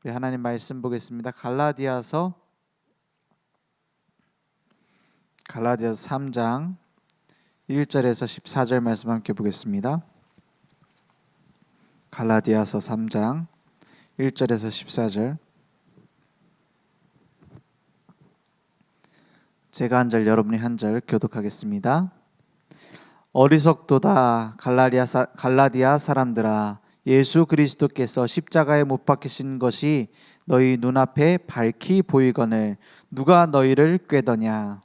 우리 하나님 말씀 보겠습니다. 갈라디아서 3장 1절에서 14절 말씀 함께 보겠습니다. 갈라디아서 3장 1절에서 14절. 제가 한 절, 여러분이 한 절 교독하겠습니다. 어리석도다 갈라디아 사람들아, 예수 그리스도께서 십자가에 못 박히신 것이 너희 눈앞에 밝히 보이거늘 누가 너희를 꾀더냐.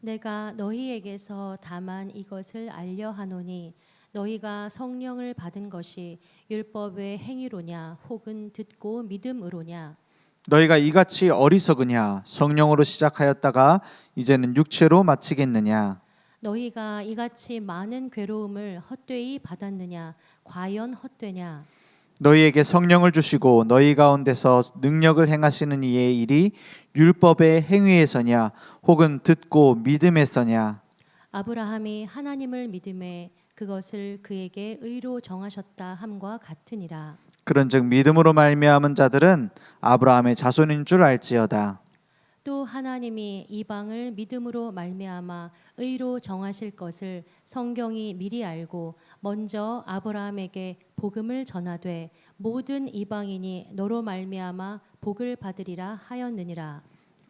내가 너희에게서 다만 이것을 알려 하노니 너희가 성령을 받은 것이 율법의 행위로냐 혹은 듣고 믿음으로냐. 너희가 이같이 어리석으냐. 성령으로 시작하였다가 이제는 육체로 마치겠느냐. 너희가 이같이 많은 괴로움을 헛되이 받았느냐. 과연 헛되냐. 너희에게 성령을 주시고 너희 가운데서 능력을 행하시는 이의 일이 율법의 행위에서냐 혹은 듣고 믿음에서냐. 아브라함이 하나님을 믿음에 그것을 그에게 의로 정하셨다 함과 같으니라. 그런즉 믿음으로 말미암은 자들은 아브라함의 자손인 줄 알지어다. 또 하나님이 이방을 믿음으로 말미암아 의로 정하실 것을 성경이 미리 알고 먼저 아브라함에게 복음을 전하되 모든 이방인이 너로 말미암아 복을 받으리라 하였느니라.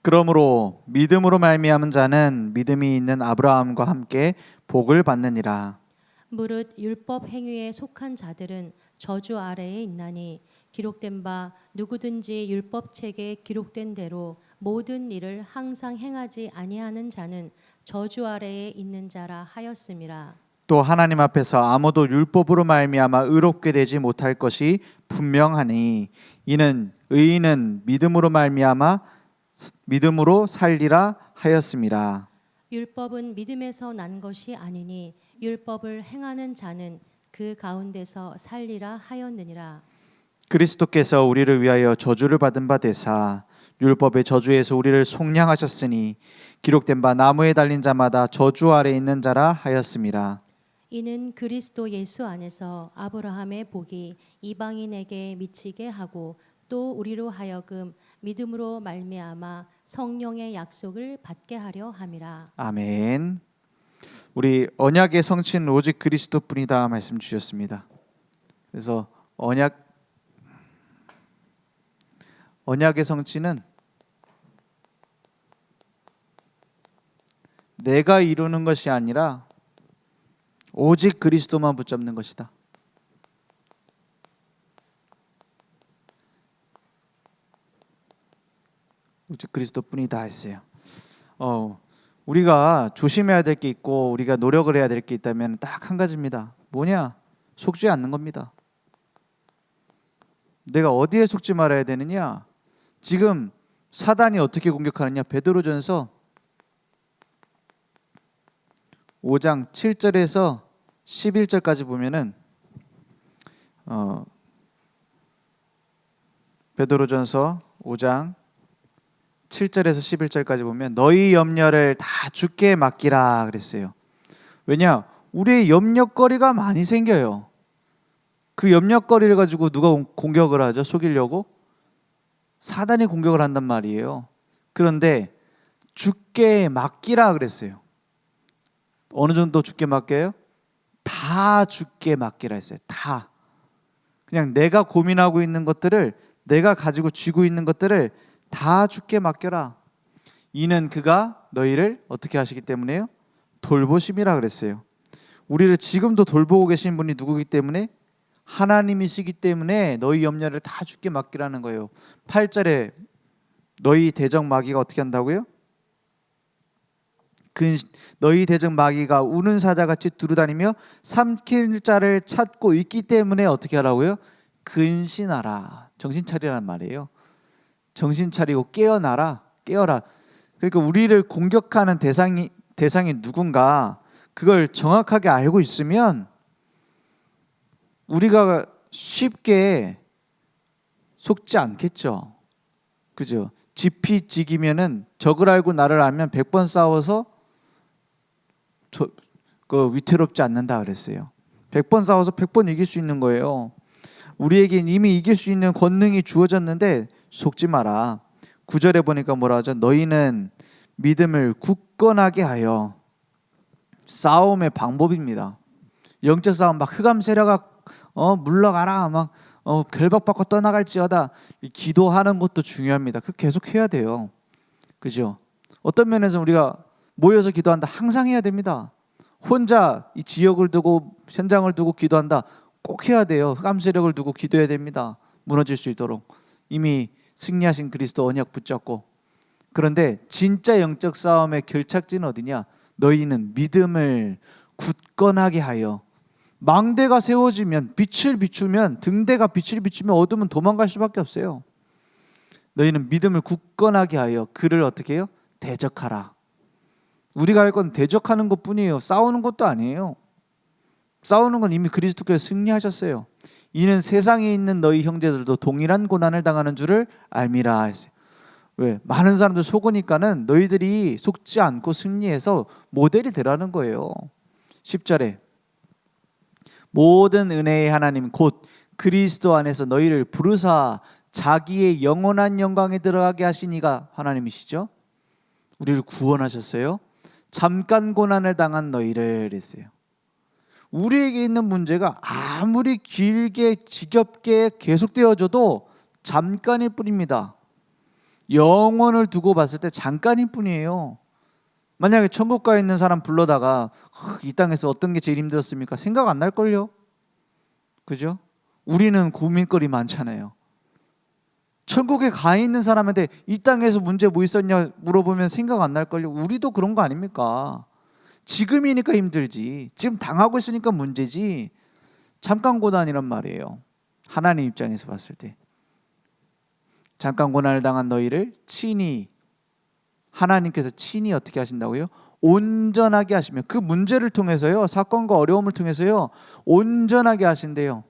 그러므로 믿음으로 말미암은 자는 믿음이 있는 아브라함과 함께 복을 받느니라. 무릇 율법 행위에 속한 자들은 저주 아래에 있나니 기록된 바 누구든지 율법책에 기록된 대로 모든 일을 항상 행하지 아니하는 자는 저주 아래에 있는 자라 하였음이라. 또 하나님 앞에서 아무도 율법으로 말미암아 의롭게 되지 못할 것이 분명하니 이는 의인은 믿음으로 말미암아 믿음으로 살리라 하였음이라. 율법은 믿음에서 난 것이 아니니 율법을 행하는 자는 그 가운데서 살리라 하였느니라. 그리스도께서 우리를 위하여 저주를 받은 바 되사 율법의 저주에서 우리를 속량하셨으니 기록된 바 나무에 달린 자마다 저주 아래 있는 자라 하였음이라. 이는 그리스도 예수 안에서 아브라함의 복이 이방인에게 미치게 하고 또 우리로 하여금 믿음으로 말미암아 성령의 약속을 받게 하려 함이라. 아멘. 우리 언약의 성취는 오직 그리스도뿐이다 말씀 주셨습니다. 그래서 언약의 성취는 내가 이루는 것이 아니라 오직 그리스도만 붙잡는 것이다. 오직 그리스도뿐이다 했어요. 우리가 조심해야 될 게 있고 우리가 노력을 해야 될 게 있다면 딱 한 가지입니다. 뭐냐? 속지 않는 겁니다. 내가 어디에 속지 말아야 되느냐? 지금 사단이 어떻게 공격하느냐? 베드로전서 5장 7절에서 11절까지 보면은 베드로전서 5장 7절에서 11절까지 보면 너희 염려를 다 주께 맡기라 그랬어요. 왜냐? 우리의 염려거리가 많이 생겨요. 그 염려거리를 가지고 누가 공격을 하죠? 속이려고? 사단이 공격을 한단 말이에요. 그런데 주께 맡기라 그랬어요. 어느 정도 주께 맡겨요? 다 주께 맡기라 했어요. 다. 그냥 내가 고민하고 있는 것들을, 내가 가지고 쥐고 있는 것들을 다 주께 맡겨라. 이는 그가 너희를 어떻게 하시기 때문에요? 돌보심이라 그랬어요. 우리를 지금도 돌보고 계신 분이 누구기 때문에? 하나님이시기 때문에 너희 염려를 다 주께 맡기라는 거예요. 8절에 너희 대적 마귀가 어떻게 한다고요? 너희 대적 마귀가 우는 사자같이 두루다니며 삼킬 자를 찾고 있기 때문에 어떻게 하라고요? 근신하라. 정신 차리라는 말이에요. 정신 차리고 깨어나라. 깨어라. 그러니까 우리를 공격하는 대상이 누군가 그걸 정확하게 알고 있으면 우리가 쉽게 속지 않겠죠. 그죠? 지피지기면은 적을 알고 나를 알면 100번 싸워서 위태롭지 않는다 그랬어요. 100번 싸워서 100번 이길 수 있는 거예요. 우리에겐 이미 이길 수 있는 권능이 주어졌는데 속지 마라. 9절에 보니까 뭐라 하죠? 너희는 믿음을 굳건하게 하여. 싸움의 방법입니다. 영적 싸움 막 흑암 세력아 물러가라 막 결박받고 떠나갈지어다 기도하는 것도 중요합니다. 그 계속 해야 돼요. 그죠? 어떤 면에서 우리가 모여서 기도한다 항상 해야 됩니다. 혼자 이 지역을 두고 현장을 두고 기도한다 꼭 해야 돼요. 흑암 세력을 두고 기도해야 됩니다. 무너질 수 있도록. 이미 승리하신 그리스도 언약 붙잡고. 그런데 진짜 영적 싸움의 결착지는 어디냐? 너희는 믿음을 굳건하게 하여. 망대가 세워지면 빛을 비추면 등대가 빛을 비추면 어둠은 도망갈 수밖에 없어요. 너희는 믿음을 굳건하게 하여 그를 어떻게 해요? 대적하라. 우리가 할 건 대적하는 것뿐이에요. 싸우는 것도 아니에요. 싸우는 건 이미 그리스도께서 승리하셨어요. 이는 세상에 있는 너희 형제들도 동일한 고난을 당하는 줄을 알미라 했어요. 왜? 많은 사람들 속으니까는 너희들이 속지 않고 승리해서 모델이 되라는 거예요. 10절에 모든 은혜의 하나님 곧 그리스도 안에서 너희를 부르사 자기의 영원한 영광에 들어가게 하신 이가 하나님이시죠. 우리를 구원하셨어요. 잠깐 고난을 당한 너희를 했어요. 우리에게 있는 문제가 아무리 길게 지겹게 계속되어져도 잠깐일 뿐입니다. 영원을 두고 봤을 때 잠깐일 뿐이에요. 만약에 천국 가 있는 사람 불러다가 이 땅에서 어떤 게 제일 힘들었습니까? 생각 안 날걸요? 그죠? 우리는 고민거리 많잖아요. 천국에 가 있는 사람한테 이 땅에서 문제 뭐 있었냐 물어보면 생각 안 날걸요? 우리도 그런 거 아닙니까? 지금이니까 힘들지. 지금 당하고 있으니까 문제지. 잠깐 고난이란 말이에요. 하나님 입장에서 봤을 때. 잠깐 고난을 당한 너희를 친히 하나님께서 친히 어떻게 하신다고요? 온전하게 하시며 그 문제를 통해서요. 사건과 어려움을 통해서요. 온전하게 하신대요.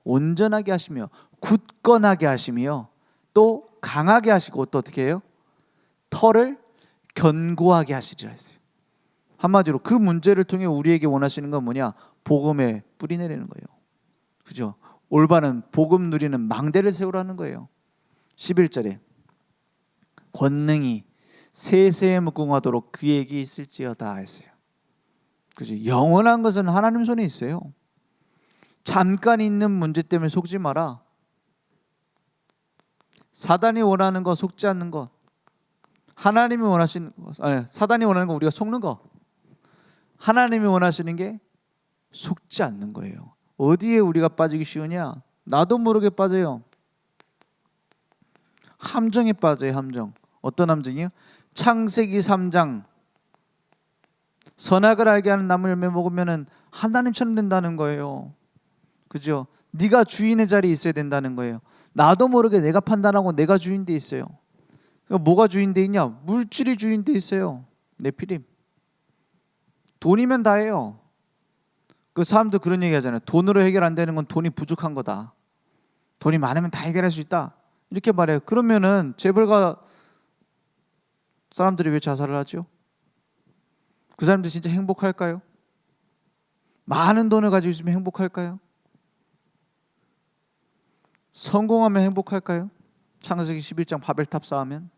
온전하게 하시며 굳건하게 하시며 또 강하게 하시고 또 어떻게 해요? 털을 견고하게 하시리라 했어요. 한마디로 그 문제를 통해 우리에게 원하시는 건 뭐냐? 복음에 뿌리 내리는 거예요. 그죠? 올바른 복음 누리는 망대를 세우라는 거예요. 11절에 권능이 세세에 무궁하도록 그에게 있을지어다 했어요. 그죠? 영원한 것은 하나님 손에 있어요. 잠깐 있는 문제 때문에 속지 마라. 사단이 원하는 거 속지 않는 것. 하나님이 원하시는 것. 아니, 사단이 원하는 거 우리가 속는 거. 하나님이 원하시는 게 속지 않는 거예요. 어디에 우리가 빠지기 쉬우냐? 나도 모르게 빠져요. 함정에 빠져요. 함정. 어떤 함정이요? 창세기 3장 선악을 알게 하는 나무 열매 먹으면 하나님처럼 된다는 거예요. 그죠? 네가 주인의 자리에 있어야 된다는 거예요. 나도 모르게 내가 판단하고 내가 주인 돼 있어요. 그러니까 뭐가 주인 돼 있냐? 물질이 주인 돼 있어요. 네피림. 돈이면 다예요. 그 사람도 그런 얘기 하잖아요. 돈으로 해결 안 되는 건 돈이 부족한 거다. 돈이 많으면 다 해결할 수 있다. 이렇게 말해요. 그러면은 재벌가 사람들이 왜 자살을 하죠? 그 사람들 진짜 행복할까요? 많은 돈을 가지고 있으면 행복할까요? 성공하면 행복할까요? 창세기 11장 바벨탑 쌓으면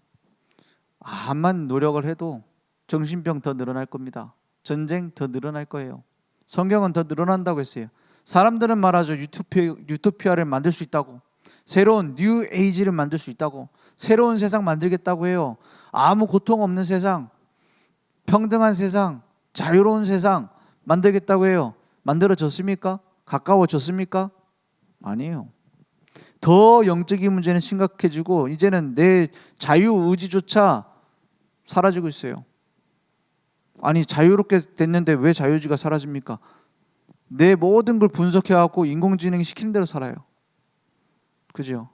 암만 노력을 해도 정신병 더 늘어날 겁니다. 전쟁 더 늘어날 거예요. 성경은 더 늘어난다고 했어요. 사람들은 말하죠. 유토피아를 만들 수 있다고. 새로운 뉴 에이지를 만들 수 있다고. 새로운 세상 만들겠다고 해요. 아무 고통 없는 세상, 평등한 세상, 자유로운 세상 만들겠다고 해요. 만들어졌습니까? 가까워졌습니까? 아니에요. 더 영적인 문제는 심각해지고 이제는 내 자유의지조차 사라지고 있어요. 아니 자유롭게 됐는데 왜 자유의지가 사라집니까? 내 모든 걸 분석해갖고 인공지능이 시키는 대로 살아요. 그죠?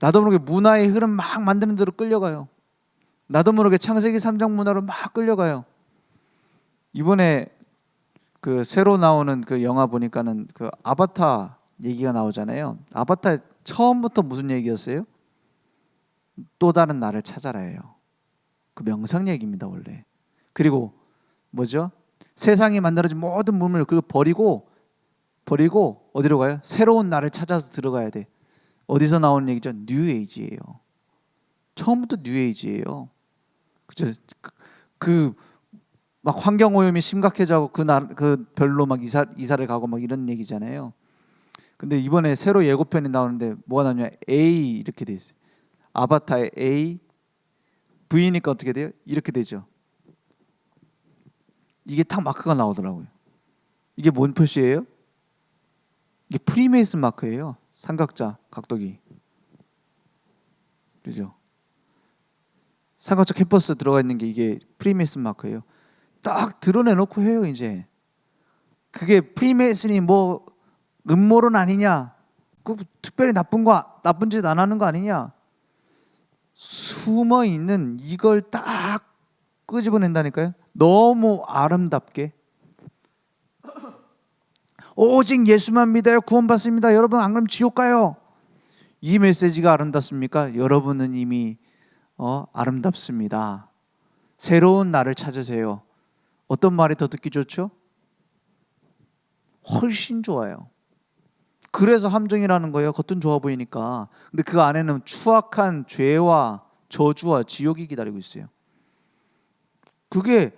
나도 모르게 문화의 흐름 막 만드는 대로 끌려가요. 나도 모르게 창세기 3장 문화로 막 끌려가요. 이번에 그 새로 나오는 그 영화 보니까는 그 아바타 얘기가 나오잖아요. 아바타 처음부터 무슨 얘기였어요? 또 다른 나를 찾아라예요. 그 명상 얘기입니다 원래. 그리고 뭐죠? 세상에 만들어진 모든 문물을 그거 버리고 어디로 가요? 새로운 나를 찾아서 들어가야 돼. 어디서 나오는 얘기죠? 뉴에이지예요. 처음부터 뉴에이지예요. 그죠? 막 환경 오염이 심각해져고 그 별로 막 이사를 가고 막 이런 얘기잖아요. 근데 이번에 새로 예고편이 나오는데 뭐가 나오냐? A 이렇게 돼 있어요. 아바타에 A V니까 어떻게 돼요? 이렇게 되죠. 이게 딱 마크가 나오더라고요. 이게 뭔 표시예요? 이게 프리메이슨 마크예요. 삼각자 각도기. 그죠? 삼각자 캠퍼스 들어가 있는 게 이게 프리메이슨 마크예요. 딱 드러내놓고 해요. 이제 그게 프리메이슨이 뭐 음모론 아니냐, 그 특별히 나쁜 짓 안 하는 거 아니냐, 숨어 있는 이걸 딱 끄집어낸다니까요. 너무 아름답게. 오직 예수만 믿어요 구원받습니다. 여러분 안 그러면 지옥 가요. 이 메시지가 아름답습니까? 여러분은 이미 아름답습니다. 새로운 나를 찾으세요. 어떤 말이 더 듣기 좋죠? 훨씬 좋아요. 그래서 함정이라는 거예요. 겉은 좋아 보이니까. 근데 그 안에는 추악한 죄와 저주와 지옥이 기다리고 있어요. 그게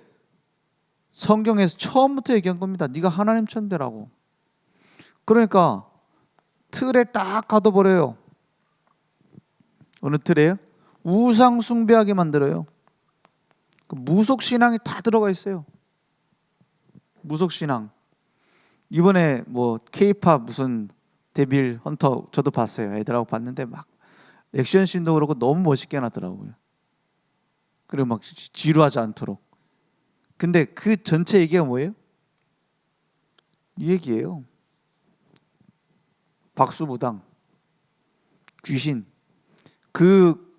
성경에서 처음부터 얘기한 겁니다. 네가 하나님 천대라고. 그러니까 틀에 딱 가둬버려요. 어느 틀에요? 우상 숭배하게 만들어요. 그 무속 신앙이 다 들어가 있어요. 무속 신앙. 이번에 뭐 K-팝 무슨 데빌 헌터 저도 봤어요. 애들하고 봤는데 막 액션씬도 그렇고 너무 멋있게 해놨더라고요. 그리고 막 지루하지 않도록. 근데 그 전체 얘기가 뭐예요? 이 얘기예요. 박수무당, 귀신. 그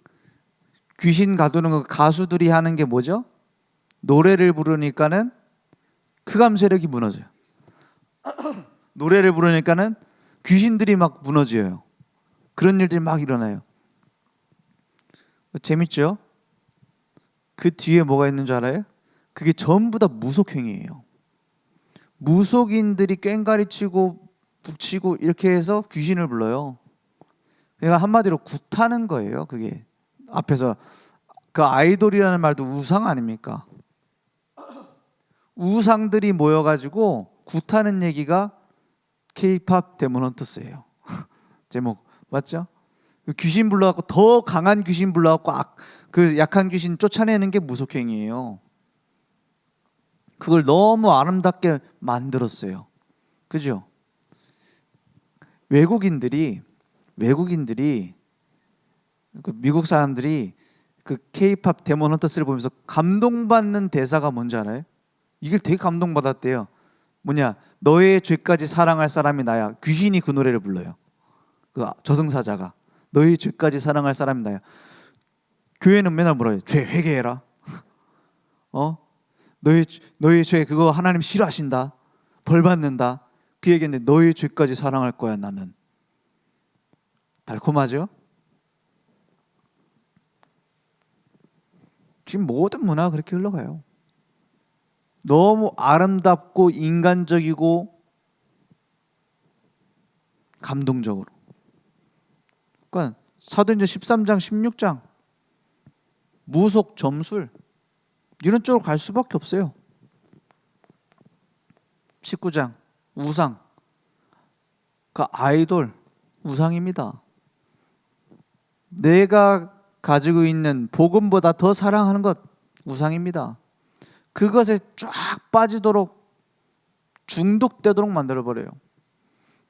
귀신 가두는 거 가수들이 하는 게 뭐죠? 노래를 부르니까는 흑암 세력이 무너져요. 노래를 부르니까는 귀신들이 막 무너져요. 그런 일들이 막 일어나요. 재밌죠? 그 뒤에 뭐가 있는 줄 알아요? 그게 전부 다 무속행위예요. 무속인들이 꽹가리 치고 북치고 이렇게 해서 귀신을 불러요. 그러니까 한마디로 굿하는 거예요. 그게 앞에서 그 아이돌이라는 말도 우상 아닙니까? 우상들이 모여가지고 굿하는 얘기가 K-팝 데몬 헌터스예요. 제목 맞죠? 귀신 불러갖고 더 강한 귀신 불러갖고 그 약한 귀신 쫓아내는 게 무속행위예요. 그걸 너무 아름답게 만들었어요. 그죠? 외국인들이 그 미국 사람들이 그 K-팝 데몬 헌터스를 보면서 감동받는 대사가 뭔지 알아요? 이게 되게 감동받았대요. 뭐냐? 너의 죄까지 사랑할 사람이 나야. 귀신이 그 노래를 불러요. 그 저승사자가 너의 죄까지 사랑할 사람이 나야. 교회는 맨날 뭐라 해요? 죄 회개해라. 너의 죄 그거 하나님 싫어하신다. 벌 받는다. 그 얘기인데 너의 죄까지 사랑할 거야 나는. 달콤하죠? 지금 모든 문화가 그렇게 흘러가요. 너무 아름답고 인간적이고 감동적으로. 그러니까 사도행전 13장 16장 무속 점술 이런 쪽으로 갈 수밖에 없어요. 19장 우상 그 아이돌 우상입니다. 내가 가지고 있는 복음보다 더 사랑하는 것 우상입니다. 그것에 쫙 빠지도록 중독되도록 만들어버려요.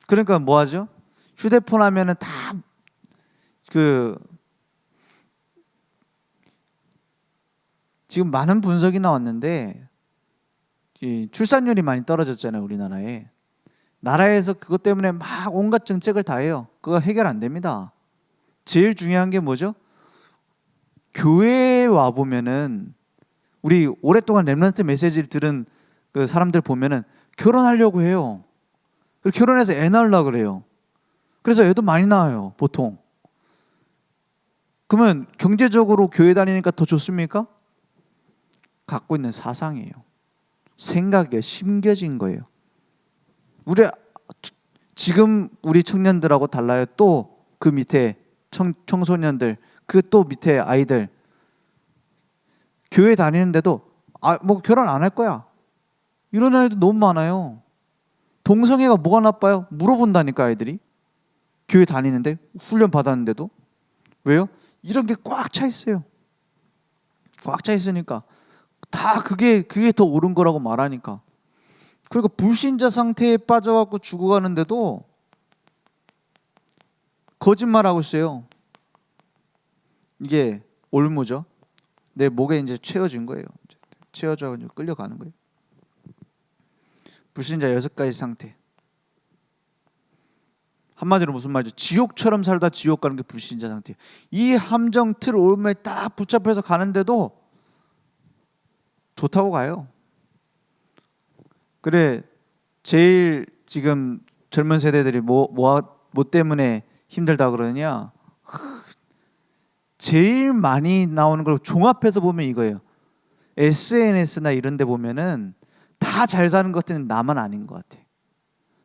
그러니까 뭐 하죠? 휴대폰 하면은 다 지금 많은 분석이 나왔는데 이 출산율이 많이 떨어졌잖아요. 우리나라에. 나라에서 그것 때문에 막 온갖 정책을 다 해요. 그거 해결 안 됩니다. 제일 중요한 게 뭐죠? 교회에 와 보면은 우리 오랫동안 렘넌트 메시지를 들은 그 사람들 보면은 결혼하려고 해요. 그리고 결혼해서 애 낳으려고 그래요. 그래서 애도 많이 낳아요, 보통. 그러면 경제적으로 교회 다니니까 더 좋습니까? 갖고 있는 사상이에요. 생각에 심겨진 거예요. 지금 우리 청년들하고 달라요. 또 그 밑에 청소년들, 그 또 밑에 아이들 교회 다니는데도 뭐 결혼 안 할 거야 이런 아이도 너무 많아요. 동성애가 뭐가 나빠요? 물어본다니까 아이들이. 교회 다니는데 훈련 받았는데도. 왜요? 이런 게 꽉 차 있어요. 꽉 차 있으니까 다 그게 더 옳은 거라고 말하니까. 그리고 불신자 상태에 빠져갖고 죽어가는데도 거짓말하고 있어요. 이게 올무죠. 내 목에 이제 채워진 거예요. 채워져가지고 끌려가는 거예요. 불신자 6가지 상태. 한마디로 무슨 말이죠? 지옥처럼 살다 지옥 가는 게 불신자 상태예요. 이 함정 틀 올무에 딱 붙잡혀서 가는데도 좋다고 가요. 그래, 제일 지금 젊은 세대들이 뭐 때문에 힘들다 그러느냐? 제일 많이 나오는 걸 종합해서 보면 이거예요. SNS나 이런 데 보면은 다 잘 사는 것 같은 나만 아닌 것 같아.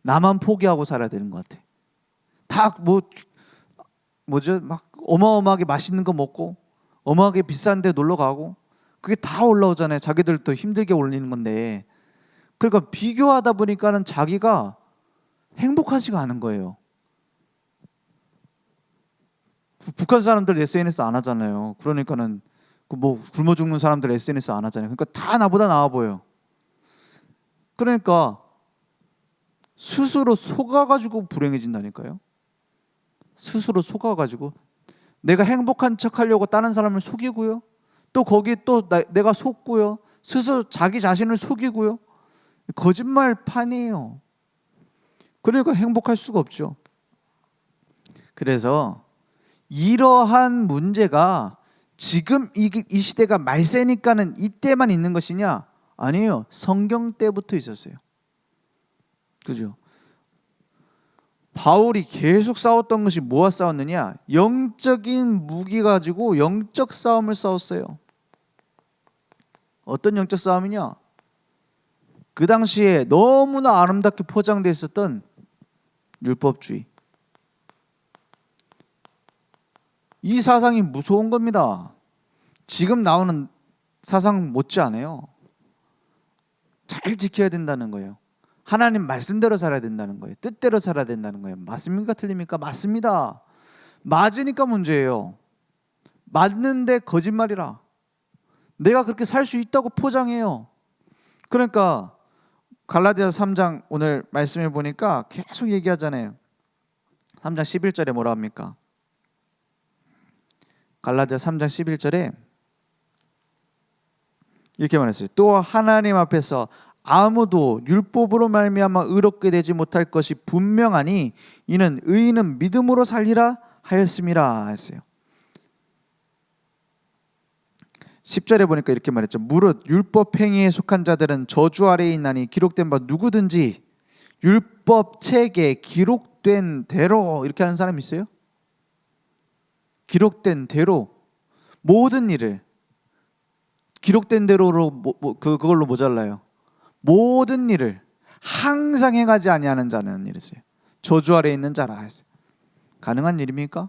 나만 포기하고 살아야 되는 것 같아. 다 뭐죠? 막 어마어마하게 맛있는 거 먹고 어마하게 비싼 데 놀러 가고 그게 다 올라오잖아요. 자기들도 힘들게 올리는 건데. 그러니까 비교하다 보니까는 자기가 행복하지가 않은 거예요. 북한 사람들 SNS 안 하잖아요. 그러니까는 뭐 굶어 죽는 사람들 SNS 안 하잖아요. 그러니까 다 나보다 나아 보여요. 그러니까 스스로 속아가지고 불행해진다니까요. 스스로 속아가지고 내가 행복한 척하려고 다른 사람을 속이고요. 또 거기 또 내가 속고요. 스스로 자기 자신을 속이고요. 거짓말판이에요. 그러니까 행복할 수가 없죠. 그래서 이러한 문제가 지금 이 시대가 말세니까는 이때만 있는 것이냐? 아니에요. 성경 때부터 있었어요. 그죠? 바울이 계속 싸웠던 것이 뭐와 싸웠느냐? 영적인 무기 가지고 영적 싸움을 싸웠어요. 어떤 영적 싸움이냐? 그 당시에 너무나 아름답게 포장되어 있었던 율법주의. 이 사상이 무서운 겁니다. 지금 나오는 사상 못지않아요. 잘 지켜야 된다는 거예요. 하나님 말씀대로 살아야 된다는 거예요. 뜻대로 살아야 된다는 거예요. 맞습니까? 틀립니까? 맞습니다. 맞으니까 문제예요. 맞는데 거짓말이라. 내가 그렇게 살 수 있다고 포장해요. 그러니까 갈라디아서 3장 오늘 말씀해 보니까 계속 얘기하잖아요. 3장 11절에 뭐라 합니까? 갈라디아서 3장 11절에 이렇게 말했어요. 또 하나님 앞에서 아무도 율법으로 말미암아 의롭게 되지 못할 것이 분명하니 이는 의인은 믿음으로 살리라 하였음이라 했어요. 10절에 보니까 이렇게 말했죠. 무릇 율법 행위에 속한 자들은 저주 아래에 있나니 기록된 바 누구든지 율법 책에 기록된 대로 이렇게 하는 사람이 있어요? 기록된 대로 모든 일을 기록된 대로로 그걸로 모자라요. 모든 일을 항상 행하지 아니하는 자는 이랬어요. 저주 아래에 있는 자라 했어요. 가능한 일입니까?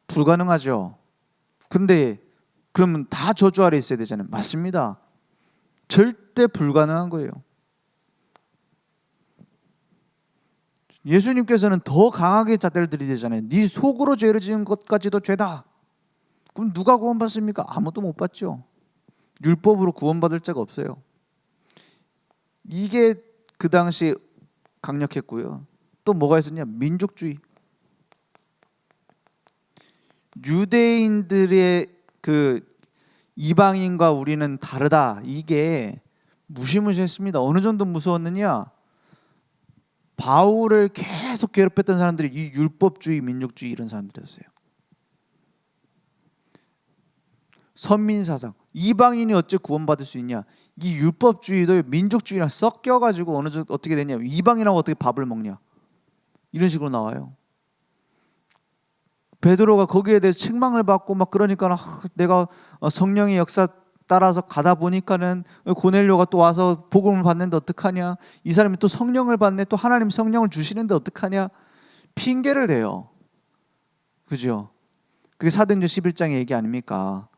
불가능하죠. 근데 그러면 다 저주 아래에 있어야 되잖아요. 맞습니다. 절대 불가능한 거예요. 예수님께서는 더 강하게 잣대를 들이대잖아요. 네 속으로 죄를 지은 것까지도 죄다. 그럼 누가 구원받습니까? 아무도 못 받죠. 율법으로 구원받을 자가 없어요. 이게 그 당시 강력했고요. 또 뭐가 있었냐? 민족주의. 유대인들의 그 이방인과 우리는 다르다. 이게 무시무시했습니다. 어느 정도 무서웠느냐? 바울을 계속 괴롭혔던 사람들이 이 율법주의, 민족주의 이런 사람들이었어요. 선민사상. 이방인이 어째 구원받을 수 있냐? 이 율법주의도 민족주의랑 섞여가지고 어느 정도 어떻게 되냐? 이방인하고 어떻게 밥을 먹냐? 이런 식으로 나와요. 베드로가 거기에 대해서 책망을 받고 막 그러니까 내가 성령의 역사 따라서 가다 보니까는 고넬료가 또 와서 복음을 받는데 어떡하냐? 이 사람이 또 성령을 받네. 또 하나님 성령을 주시는데 어떡하냐? 핑계를 대요. 그죠? 그게 사도행전 11장의 얘기 아닙니까?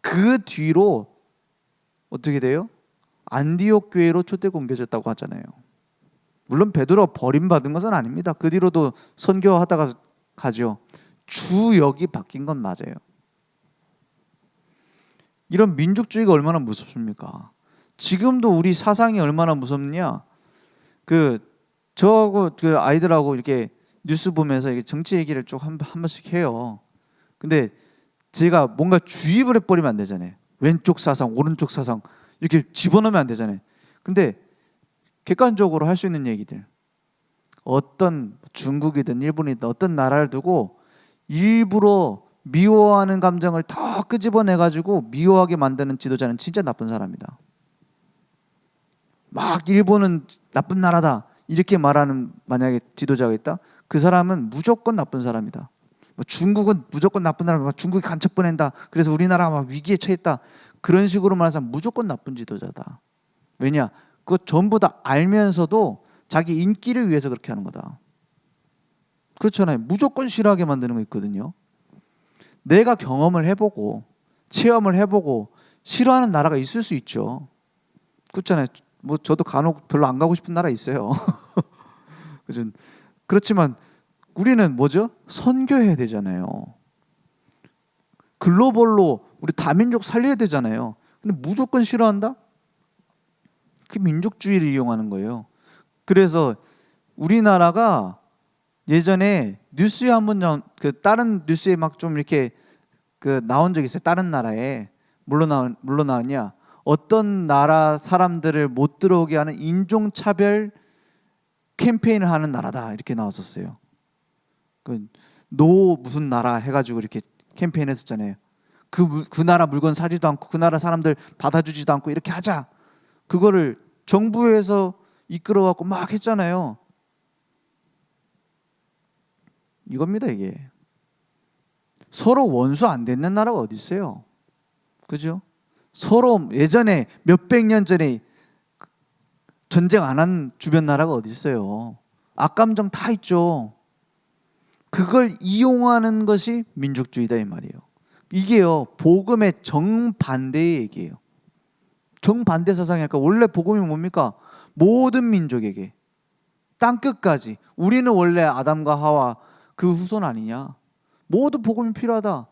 그 뒤로 어떻게 돼요? 안디옥 교회로 초대가 옮겨졌다고 하잖아요. 물론 베드로가 버림받은 것은 아닙니다. 그 뒤로도 선교하다가 가죠. 주역이 바뀐 건 맞아요. 이런 민족주의가 얼마나 무섭습니까? 지금도 우리 사상이 얼마나 무섭냐? 저하고 그 아이들하고 이렇게 뉴스 보면서 이렇게 정치 얘기를 쭉 한 번씩 해요. 근데 제가 뭔가 주입을 해버리면 안 되잖아요. 왼쪽 사상, 오른쪽 사상 이렇게 집어넣으면 안 되잖아요. 근데 객관적으로 할 수 있는 얘기들, 어떤 중국이든 일본이든 어떤 나라를 두고 일부러 미워하는 감정을 더 끄집어내가지고 미워하게 만드는 지도자는 진짜 나쁜 사람이다. 막 일본은 나쁜 나라다 이렇게 말하는 만약에 지도자가 있다, 그 사람은 무조건 나쁜 사람이다. 뭐 중국은 무조건 나쁜 나라다. 중국이 간첩 보낸다. 그래서 우리나라가 막 위기에 처했다. 그런 식으로 말하는 사람 무조건 나쁜 지도자다. 왜냐? 그거 전부 다 알면서도 자기 인기를 위해서 그렇게 하는 거다. 그렇잖아요. 무조건 싫어하게 만드는 거 있거든요. 내가 경험을 해보고 체험을 해보고 싫어하는 나라가 있을 수 있죠. 그렇잖아요. 뭐 저도 간혹 별로 안 가고 싶은 나라 있어요. 그렇지만 우리는 뭐죠? 선교해야 되잖아요. 글로벌로 우리 다민족 살려야 되잖아요. 근데 무조건 싫어한다? 그 민족주의를 이용하는 거예요. 그래서 우리나라가 예전에 뉴스에 한번 다른 뉴스에 막 좀 이렇게 나온 적이 있어요. 다른 나라에 물론 나왔냐? 어떤 나라 사람들을 못 들어오게 하는 인종차별 캠페인을 하는 나라다 이렇게 나왔었어요. 노 무슨 나라 해가지고 이렇게 캠페인 했었잖아요. 그 나라 물건 사지도 않고 그 나라 사람들 받아주지도 않고 이렇게 하자. 그거를 정부에서 이끌어갖고 막 했잖아요. 이겁니다 이게. 서로 원수 안 됐는 나라가 어디 있어요? 그죠? 서로 예전에 몇백 년 전에 전쟁 안 한 주변 나라가 어디 있어요? 악감정 다 있죠. 그걸 이용하는 것이 민족주의다 이 말이에요. 이게요 복음의 정반대의 얘기예요. 정반대 사상이니까 원래 복음이 뭡니까? 모든 민족에게 땅끝까지. 우리는 원래 아담과 하와 그 후손 아니냐? 모두 복음이 필요하다.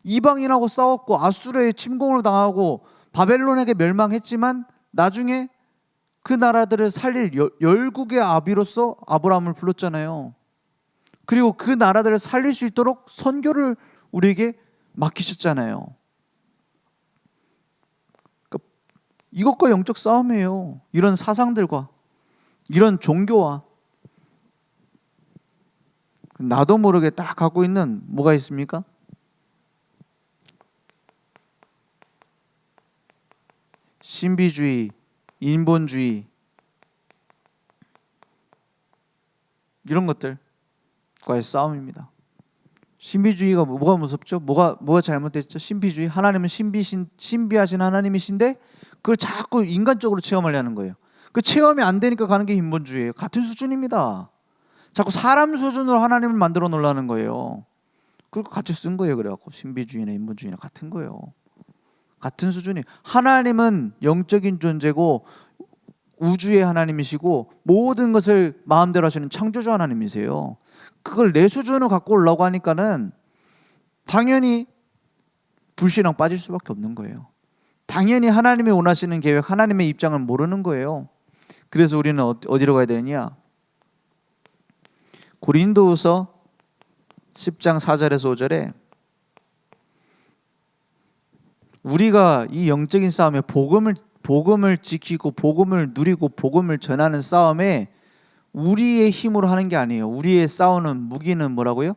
이방인하고 싸웠고 아수르의 침공을 당하고 바벨론에게 멸망했지만 나중에 그 나라들을 살릴 열국의 아비로서 아브라함을 불렀잖아요. 그리고 그 나라들을 살릴 수 있도록 선교를 우리에게 맡기셨잖아요. 그러니까 이것과 영적 싸움이에요. 이런 사상들과 이런 종교와. 나도 모르게 딱 갖고 있는 뭐가 있습니까? 신비주의, 인본주의 이런 것들과의 싸움입니다. 신비주의가 뭐가 무섭죠? 뭐가 잘못됐죠? 신비주의. 하나님은 신비하신 하나님이신데 그걸 자꾸 인간적으로 체험하려는 거예요. 그 체험이 안 되니까 가는 게 인본주의예요. 같은 수준입니다. 자꾸 사람 수준으로 하나님을 만들어 놓으려는 거예요. 그걸 같이 쓴 거예요. 그래갖고 신비주의나 인본주의나 같은 거예요. 같은 수준이. 하나님은 영적인 존재고 우주의 하나님이시고 모든 것을 마음대로 하시는 창조주 하나님이세요. 그걸 내 수준으로 갖고 오려고 하니까는 당연히 불신앙 빠질 수밖에 없는 거예요. 당연히 하나님이 원하시는 계획, 하나님의 입장을 모르는 거예요. 그래서 우리는 어디로 가야 되느냐? 고린도후서 10장 4절에서 5절에 우리가 이 영적인 싸움에 복음을 지키고 복음을 누리고 복음을 전하는 싸움에 우리의 힘으로 하는 게 아니에요. 우리의 싸우는 무기는 뭐라고요?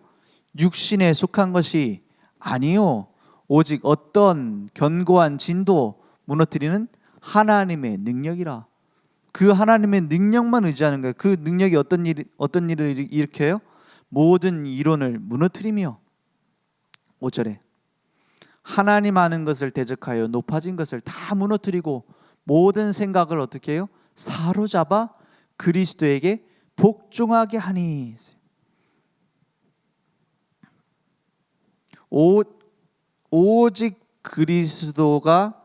육신에 속한 것이 아니요. 오직 어떤 견고한 진도 무너뜨리는 하나님의 능력이라. 그 하나님의 능력만 의지하는 거예요. 그 능력이 어떤 일을 일으켜요? 모든 이론을 무너뜨리며. 5절에 하나님 아는 것을 대적하여 높아진 것을 다 무너뜨리고 모든 생각을 어떻게 해요? 사로잡아 그리스도에게 복종하게 하니. 오, 오직 그리스도가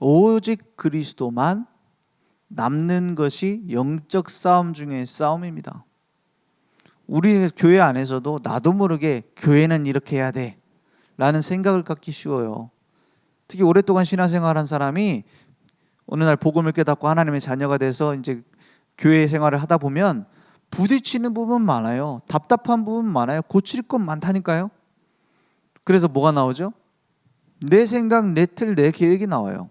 오직 그리스도만 남는 것이 영적 싸움 중의 싸움입니다. 우리 교회 안에서도 나도 모르게 교회는 이렇게 해야 돼 라는 생각을 갖기 쉬워요. 특히 오랫동안 신앙생활한 사람이 어느 날 복음을 깨닫고 하나님의 자녀가 돼서 이제 교회 생활을 하다 보면 부딪히는 부분 많아요. 답답한 부분 많아요. 고칠 건 많다니까요. 그래서 뭐가 나오죠? 내 생각, 내 틀, 내 계획이 나와요.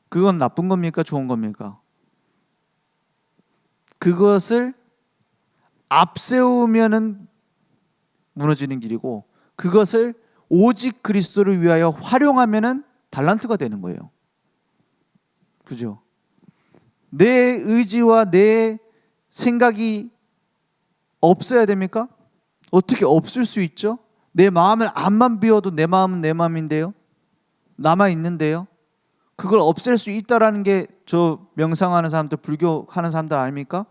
그건 나쁜 겁니까? 좋은 겁니까? 그것을 앞세우면은 무너지는 길이고, 그것을 오직 그리스도를 위하여 활용하면은 달란트가 되는 거예요. 그죠? 내 의지와 내 생각이 없어야 됩니까? 어떻게 없을 수 있죠? 내 마음을 앞만 비워도 내 마음은 내 마음인데요. 남아 있는데요. 그걸 없앨 수 있다라는 게 저 명상하는 사람들, 불교하는 사람들 아닙니까?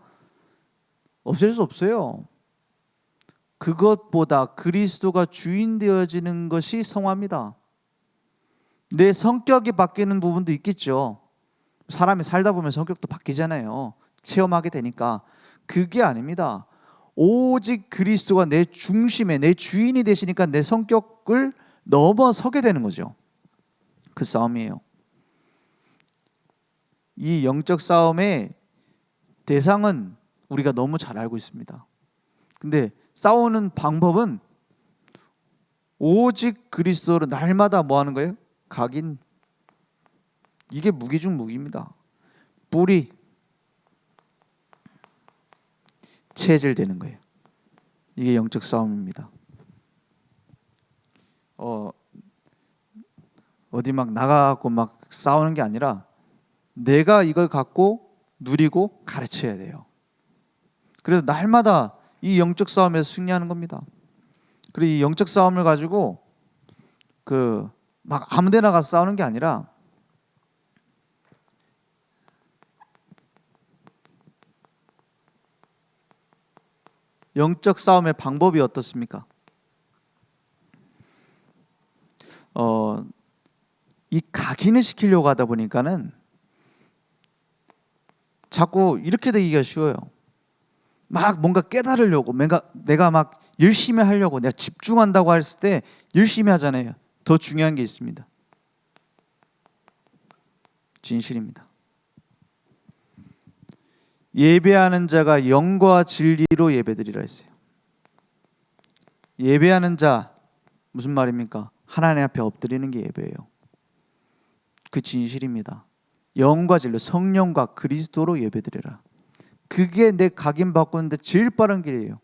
없앨 수 없어요. 그것보다 그리스도가 주인 되어지는 것이 성화입니다. 내 성격이 바뀌는 부분도 있겠죠. 사람이 살다 보면 성격도 바뀌잖아요. 체험하게 되니까. 그게 아닙니다. 오직 그리스도가 내 중심에, 내 주인이 되시니까 내 성격을 넘어서게 되는 거죠. 그 싸움이에요. 이 영적 싸움의 대상은 우리가 너무 잘 알고 있습니다. 근데 싸우는 방법은 오직 그리스도로 날마다 뭐 하는 거예요? 각인. 이게 무기 중 무기입니다. 뿌리 체질되는 거예요. 이게 영적 싸움입니다. 어디 막 나가고 막 싸우는 게 아니라 내가 이걸 갖고 누리고 가르쳐야 돼요. 그래서 날마다 이 영적 싸움에서 승리하는 겁니다. 그리고 이 영적 싸움을 가지고 막 아무데나 가서 싸우는 게 아니라 영적 싸움의 방법이 어떻습니까? 이 각인을 시키려고 하다 보니까는 자꾸 이렇게 되기가 쉬워요. 막 뭔가 깨달으려고 내가 막 열심히 하려고 내가 집중한다고 했을 때 열심히 하잖아요. 더 중요한 게 있습니다. 진실입니다. 예배하는 자가 영과 진리로 예배드리라 했어요. 예배하는 자 무슨 말입니까? 하나님 앞에 엎드리는 게 예배예요. 그 진실입니다. 영과 진리, 성령과 그리스도로 예배드리라. 그게 내 각인 바꾸는데 제일 빠른 길이에요.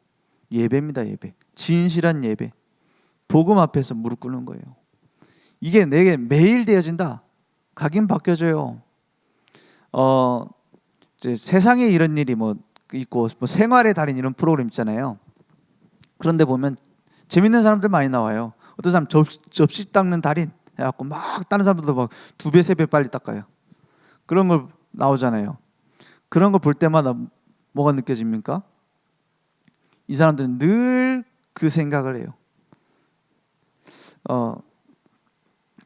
예배입니다. 예배. 진실한 예배. 복음 앞에서 무릎 꿇는 거예요. 이게 내게 매일 되어진다. 각인 바뀌어져요. 이제 세상에 이런 일이 뭐 있고 뭐 생활의 달인 이런 프로그램 있잖아요. 그런데 보면 재밌는 사람들 많이 나와요. 어떤 사람 접시 닦는 달인 해갖고 막 다른 사람들도 막 2배, 3배 빨리 닦아요. 그런 걸 나오잖아요. 그런 걸 볼 때마다 뭐가 느껴집니까? 이 사람들은 늘 그 생각을 해요.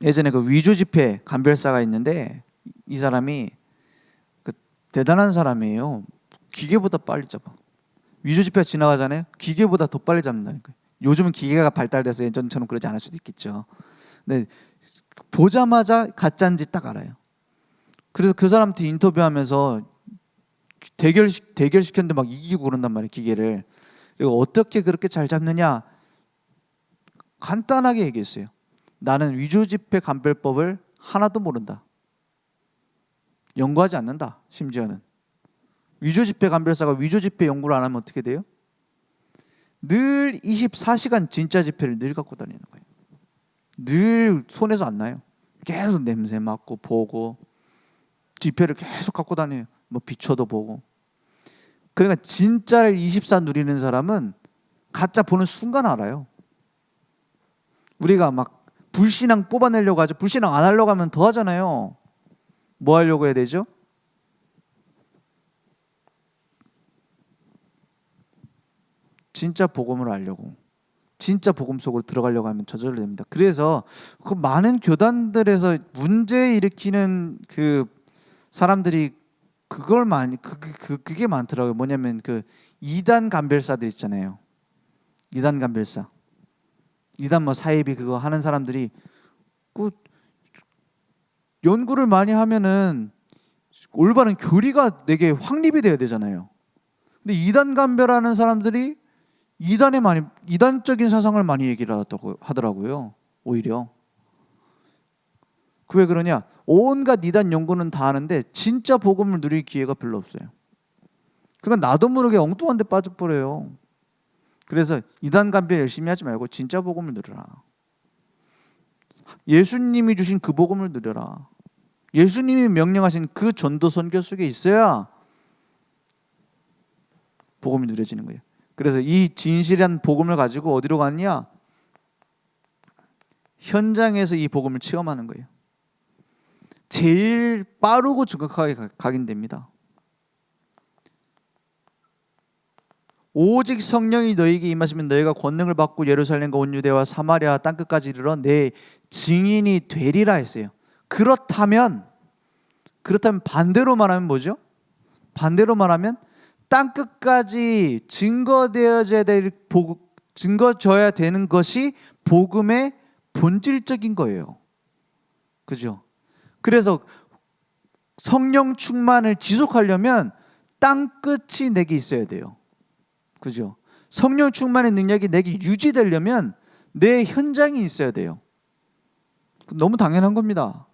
예전에 그 위조 지폐 감별사가 있는데 이 사람이 대단한 사람이에요. 기계보다 빨리 잡아. 위조 지폐가 지나가잖아요. 기계보다 더 빨리 잡는다니까요. 요즘은 기계가 발달돼서 예전처럼 그러지 않을 수도 있겠죠. 근데 보자마자 가짜인지 딱 알아요. 그래서 그 사람한테 인터뷰하면서 대결시켰는데 막 이기고 그런단 말이에요. 기계를. 그리고 어떻게 그렇게 잘 잡느냐? 간단하게 얘기했어요. 나는 위조 지폐 감별법을 하나도 모른다. 연구하지 않는다. 심지어는 위조 지폐 감별사가 위조 지폐 연구를 안 하면 어떻게 돼요? 늘 24시간 진짜 지폐를 늘 갖고 다니는 거예요. 늘 손에서 안 나요. 계속 냄새 맡고 보고 지폐를 계속 갖고 다녀요. 뭐 비춰도 보고. 그러니까 진짜를 24 누리는 사람은 가짜 보는 순간 알아요. 우리가 막 불신앙 뽑아내려고 하죠. 불신앙 안 하려고 하면 더 하잖아요. 뭐 하려고 해야 되죠? 진짜 복음을 알려고, 진짜 복음 속으로 들어가려고 하면 저절로 됩니다. 그래서 그 많은 교단들에서 문제 일으키는 그 사람들이 그걸 많이 그게 많더라고요. 뭐냐면 그 이단 간별사들 있잖아요. 이단 간별사, 이단 뭐 사이비 그거 하는 사람들이 그 연구를 많이 하면은 올바른 교리가 되게 확립이 돼야 되잖아요. 근데 이단 간별하는 사람들이 이단적인 사상을 많이 얘기를 하더라고요. 오히려 그 왜 그러냐? 온갖 이단 연구는 다 하는데 진짜 복음을 누릴 기회가 별로 없어요. 그러니까 나도 모르게 엉뚱한 데 빠져버려요. 그래서 이단 간별 열심히 하지 말고 진짜 복음을 누려라. 예수님이 주신 그 복음을 누려라. 예수님이 명령하신 그 전도 선교 속에 있어야 복음이 누려지는 거예요. 그래서 이 진실한 복음을 가지고 어디로 갔냐? 현장에서 이 복음을 체험하는 거예요. 제일 빠르고 정확하게 각인됩니다. 오직 성령이 너희에게 임하시면 너희가 권능을 받고 예루살렘과 온 유대와 사마리아 땅끝까지 이르러 내 증인이 되리라 했어요. 그렇다면 반대로 말하면 뭐죠? 반대로 말하면 땅끝까지 증거되어져야 되는 것이 복음의 본질적인 거예요. 그죠? 그래서 성령 충만을 지속하려면 땅끝이 내게 있어야 돼요. 그죠? 성령 충만의 능력이 내게 유지되려면 내 현장이 있어야 돼요. 너무 당연한 겁니다.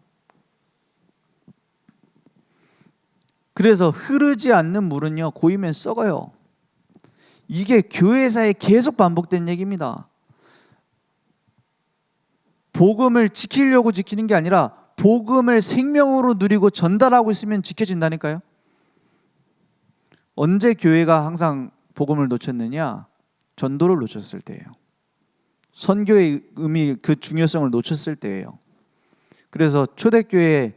그래서 흐르지 않는 물은요, 고이면 썩어요. 이게 교회사에 계속 반복된 얘기입니다. 복음을 지키려고 지키는 게 아니라 복음을 생명으로 누리고 전달하고 있으면 지켜진다니까요. 언제 교회가 항상 복음을 놓쳤느냐? 전도를 놓쳤을 때예요. 선교의 의미, 그 중요성을 놓쳤을 때예요. 그래서 초대교회에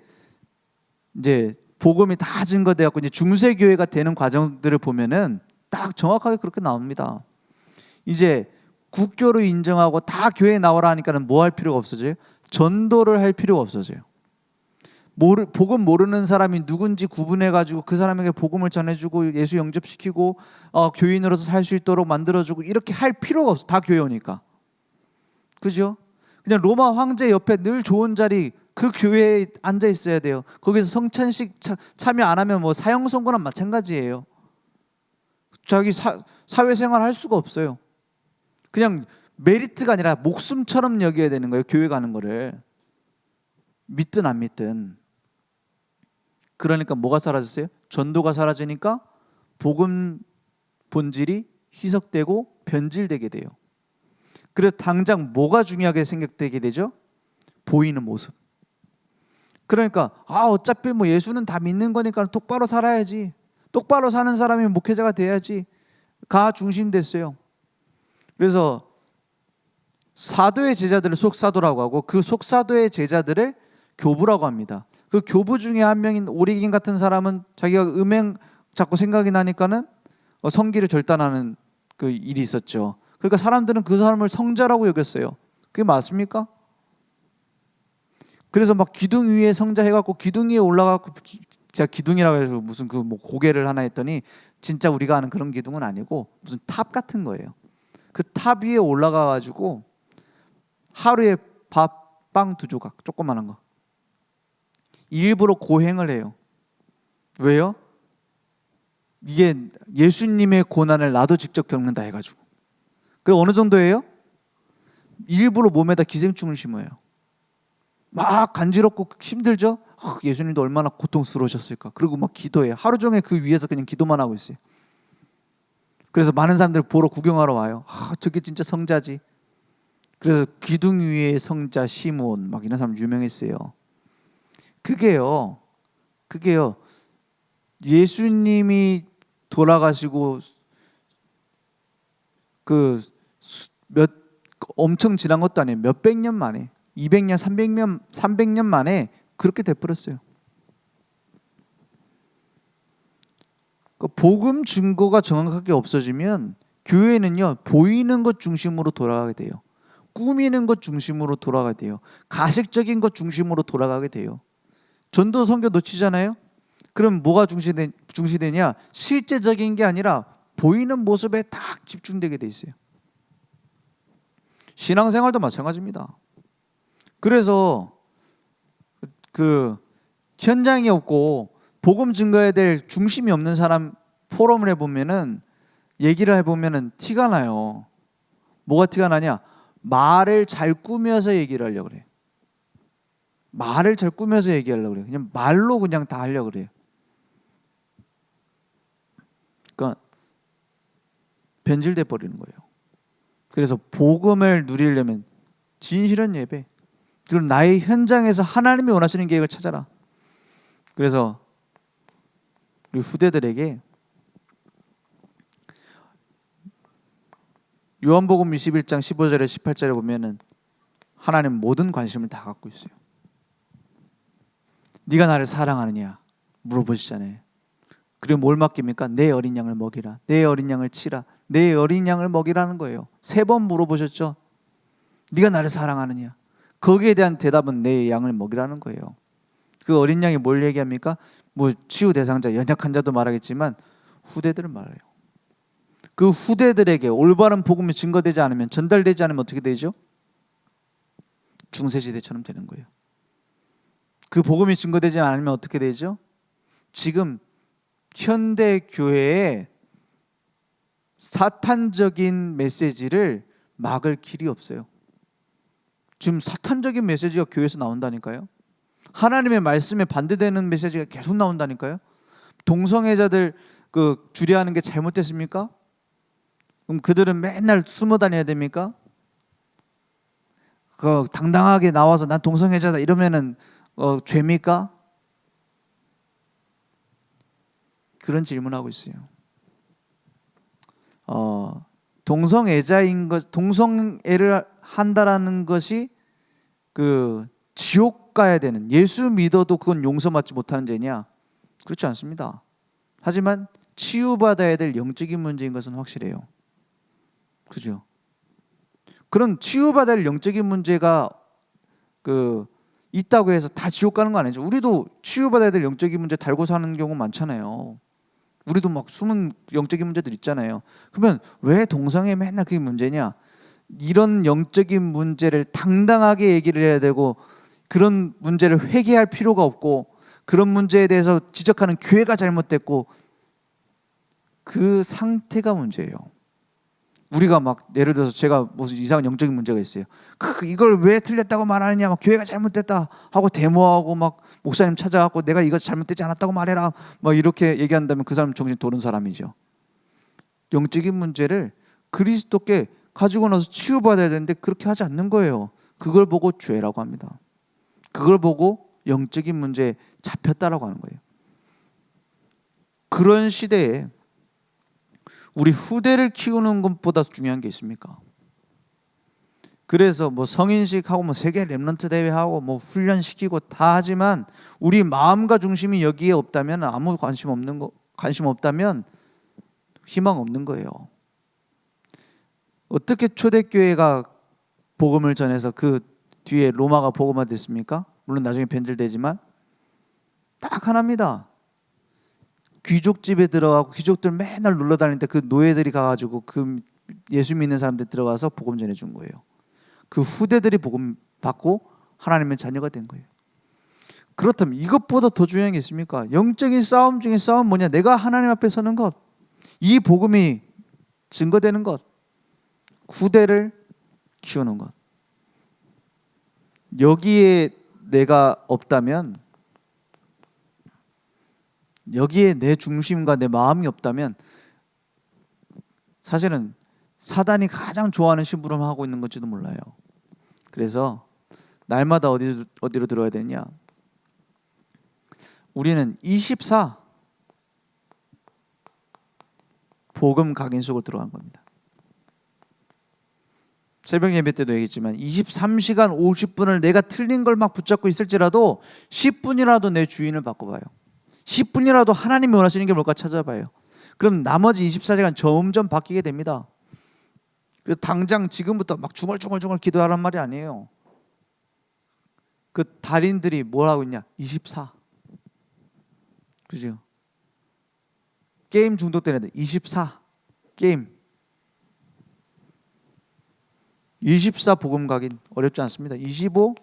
이제 복음이 다 증거되어 갖고 이제 중세 교회가 되는 과정들을 보면은 딱 정확하게 그렇게 나옵니다. 이제 국교로 인정하고 다 교회에 나오라 하니까는 뭐 할 필요가 없어져요? 전도를 할 필요가 없어져요. 복음 모르는 사람이 누군지 구분해 가지고 그 사람에게 복음을 전해주고 예수 영접시키고 교인으로서 살 수 있도록 만들어주고 이렇게 할 필요가 없어. 다 교회 오니까. 그죠? 그냥 로마 황제 옆에 늘 좋은 자리 그 교회에 앉아 있어야 돼요. 거기서 성찬식 참여 안 하면 뭐 사형 선고랑 마찬가지예요. 자기 사회생활 할 수가 없어요. 그냥 메리트가 아니라 목숨처럼 여겨야 되는 거예요. 교회 가는 거를. 믿든 안 믿든. 그러니까 뭐가 사라졌어요? 전도가 사라지니까 복음 본질이 희석되고 변질되게 돼요. 그래서 당장 뭐가 중요하게 생각되게 되죠? 보이는 모습. 그러니까 어차피 뭐 예수는 다 믿는 거니까 똑바로 살아야지. 똑바로 사는 사람이 목회자가 돼야지. 가 중심됐어요. 그래서 사도의 제자들을 속사도라고 하고 그 속사도의 제자들을 교부라고 합니다. 그 교부 중에 한 명인 오리긴 같은 사람은 자기가 음행 자꾸 생각이 나니까는 성기를 절단하는 그 일이 있었죠. 그러니까 사람들은 그 사람을 성자라고 여겼어요. 그게 맞습니까? 그래서 막 기둥 위에 성자 해갖고 기둥 위에 올라가고 제가 기둥이라고 해서 무슨 그 뭐 고개를 하나 했더니 진짜 우리가 아는 그런 기둥은 아니고 무슨 탑 같은 거예요. 그 탑 위에 올라가가지고 하루에 빵 2조각 조그만한 거 일부러 고행을 해요. 왜요? 이게 예수님의 고난을 나도 직접 겪는다 해가지고. 그리고 어느 정도예요? 일부러 몸에다 기생충을 심어요. 막 간지럽고 힘들죠? 예수님도 얼마나 고통스러우셨을까. 그리고 막 기도해요. 하루 종일 그 위에서 그냥 기도만 하고 있어요. 그래서 많은 사람들 보러 구경하러 와요. 저게 진짜 성자지. 그래서 기둥 위에 성자 시므온 막 이런 사람 유명했어요. 그게요. 예수님이 돌아가시고 엄청 지난 것도 아니에요. 몇백 년 만에 200년, 300년 만에 그렇게 돼버렸어요. 복음 증거가 정확하게 없어지면 교회는요, 보이는 것 중심으로 돌아가게 돼요. 꾸미는 것 중심으로 돌아가게 돼요. 가식적인 것 중심으로 돌아가게 돼요. 전도 선교 놓치잖아요. 그럼 뭐가 중시되냐? 실제적인 게 아니라 보이는 모습에 딱 집중되게 돼 있어요. 신앙생활도 마찬가지입니다. 그래서 그 현장이 없고 복음 증거해야 될 중심이 없는 사람 포럼을 해보면은 얘기를 해보면은 티가 나요. 뭐가 티가 나냐? 말을 잘 꾸며서 얘기를 하려고 그래요. 말을 잘 꾸며서 얘기하려고 그래요. 그냥 말로 그냥 다 하려고 그래요. 그러니까 변질돼 버리는 거예요. 그래서 복음을 누리려면 진실한 예배, 그리고 나의 현장에서 하나님이 원하시는 계획을 찾아라. 그래서 우리 후대들에게 요한복음 21장 15절에 18절에 보면은 하나님 모든 관심을 다 갖고 있어요. 네가 나를 사랑하느냐 물어보시잖아요. 그리고 뭘 맡깁니까? 내 어린 양을 먹이라, 내 어린 양을 치라, 내 어린 양을 먹이라는 거예요. 3번 물어보셨죠? 네가 나를 사랑하느냐? 거기에 대한 대답은 내 양을 먹이라는 거예요. 그 어린 양이 뭘 얘기합니까? 뭐 치유 대상자, 연약한 자도 말하겠지만 후대들을 말해요. 그 후대들에게 올바른 복음이 증거되지 않으면, 전달되지 않으면 어떻게 되죠? 중세시대처럼 되는 거예요. 그 복음이 증거되지 않으면 어떻게 되죠? 지금 현대 교회에 사탄적인 메시지를 막을 길이 없어요. 지금 사탄적인 메시지가 교회에서 나온다니까요. 하나님의 말씀에 반대되는 메시지가 계속 나온다니까요. 동성애자들 주례하는 게 잘못됐습니까? 그럼 그들은 맨날 숨어 다녀야 됩니까? 당당하게 나와서 난 동성애자다 이러면은 죄입니까? 그런 질문하고 있어요. 동성애를 한다라는 것이 지옥 가야 되는, 예수 믿어도 그건 용서받지 못하는 죄냐? 그렇지 않습니다. 하지만 치유받아야 될 영적인 문제인 것은 확실해요. 그죠? 그런 치유받아야 할 영적인 문제가 있다고 해서 다 지옥 가는 거 아니죠. 우리도 치유받아야 될 영적인 문제 달고 사는 경우 많잖아요. 우리도 막 숨은 영적인 문제들 있잖아요. 그러면 왜 동성애 맨날 그게 문제냐? 이런 영적인 문제를 당당하게 얘기를 해야 되고, 그런 문제를 회개할 필요가 없고, 그런 문제에 대해서 지적하는 교회가 잘못됐고, 그 상태가 문제예요. 우리가 막 예를 들어서 제가 무슨 이상한 영적인 문제가 있어요. 이걸 왜 틀렸다고 말하느냐, 막 교회가 잘못됐다 하고 데모하고 막 목사님 찾아가고 내가 이거 잘못되지 않았다고 말해라, 막 이렇게 얘기한다면 그 사람 정신 도는 사람이죠. 영적인 문제를 그리스도께 가지고 나서 치유받아야 되는데 그렇게 하지 않는 거예요. 그걸 보고 죄라고 합니다. 그걸 보고 영적인 문제에 잡혔다라고 하는 거예요. 그런 시대에 우리 후대를 키우는 것보다 중요한 게 있습니까? 그래서 뭐 성인식하고 뭐 세계 렘넌트 대회하고 뭐 훈련시키고 다 하지만 우리 마음과 중심이 여기에 없다면, 아무 관심 없다면 희망 없는 거예요. 어떻게 초대교회가 복음을 전해서 그 뒤에 로마가 복음화 됐습니까? 물론 나중에 변질되지만 딱 하나입니다. 귀족 집에 들어가고 귀족들 맨날 놀러 다닐 때 그 노예들이 가가지고 그 예수 믿는 사람들 들어가서 복음 전해준 거예요. 그 후대들이 복음 받고 하나님의 자녀가 된 거예요. 그렇다면 이것보다 더 중요한 게 있습니까? 영적인 싸움 중에 싸움 뭐냐? 내가 하나님 앞에 서는 것, 이 복음이 증거되는 것, 후대를 키우는 것. 여기에 내가 없다면, 여기에 내 중심과 내 마음이 없다면 사실은 사단이 가장 좋아하는 심부름 하고 있는 건지도 몰라요. 그래서 날마다 어디로 들어야 되느냐? 우리는 24 복음 각인 속으로 들어간 겁니다. 새벽 예배 때도 얘기했지만 23시간 50분을 내가 틀린 걸 막 붙잡고 있을지라도 10분이라도 내 주인을 바꿔봐요. 10분이라도 하나님이 원하시는 게 뭘까 찾아봐요. 그럼 나머지 24시간 점점 바뀌게 됩니다. 그래서 당장 지금부터 막 중얼중얼 기도하란 말이 아니에요. 그 달인들이 뭘 하고 있냐? 24. 그죠? 게임 중독된 애들 24. 게임 24 복음 가긴 어렵지 않습니다. 25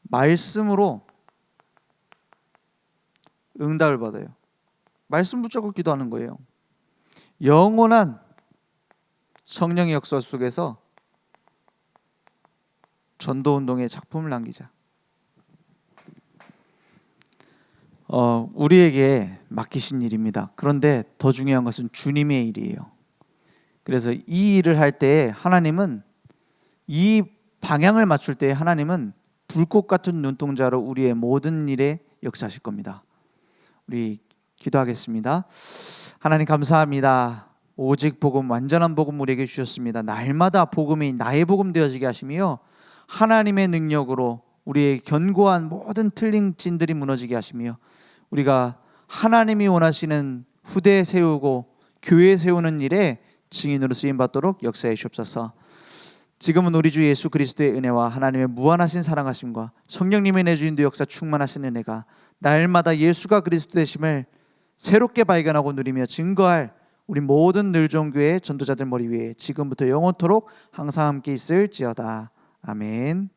말씀으로 응답을 받아요. 말씀 붙잡고 기도하는 거예요. 영원한 성령의 역사 속에서 전도운동의 작품을 남기자. 우리에게 맡기신 일입니다. 그런데 더 중요한 것은 주님의 일이에요. 그래서 이 일을 할 때 하나님은, 이 방향을 맞출 때 하나님은 불꽃 같은 눈동자로 우리의 모든 일에 역사하실 겁니다. 우리 기도하겠습니다. 하나님 감사합니다. 오직 복음, 완전한 복음 우리에게 주셨습니다. 날마다 복음이 나의 복음 되어지게 하시며 하나님의 능력으로 우리의 견고한 모든 틀린 진들이 무너지게 하시며 우리가 하나님이 원하시는 후대 세우고 교회 세우는 일에 증인으로 쓰임받도록 역사해 주옵소서. 지금은 우리 주 예수 그리스도의 은혜와 하나님의 무한하신 사랑하심과 성령님의 내주인도 역사 충만하신 은혜가 날마다 예수가 그리스도 되심을 새롭게 발견하고 누리며 증거할 우리 모든 늘종교회 전도자들 머리 위에 지금부터 영원토록 항상 함께 있을지어다. 아멘.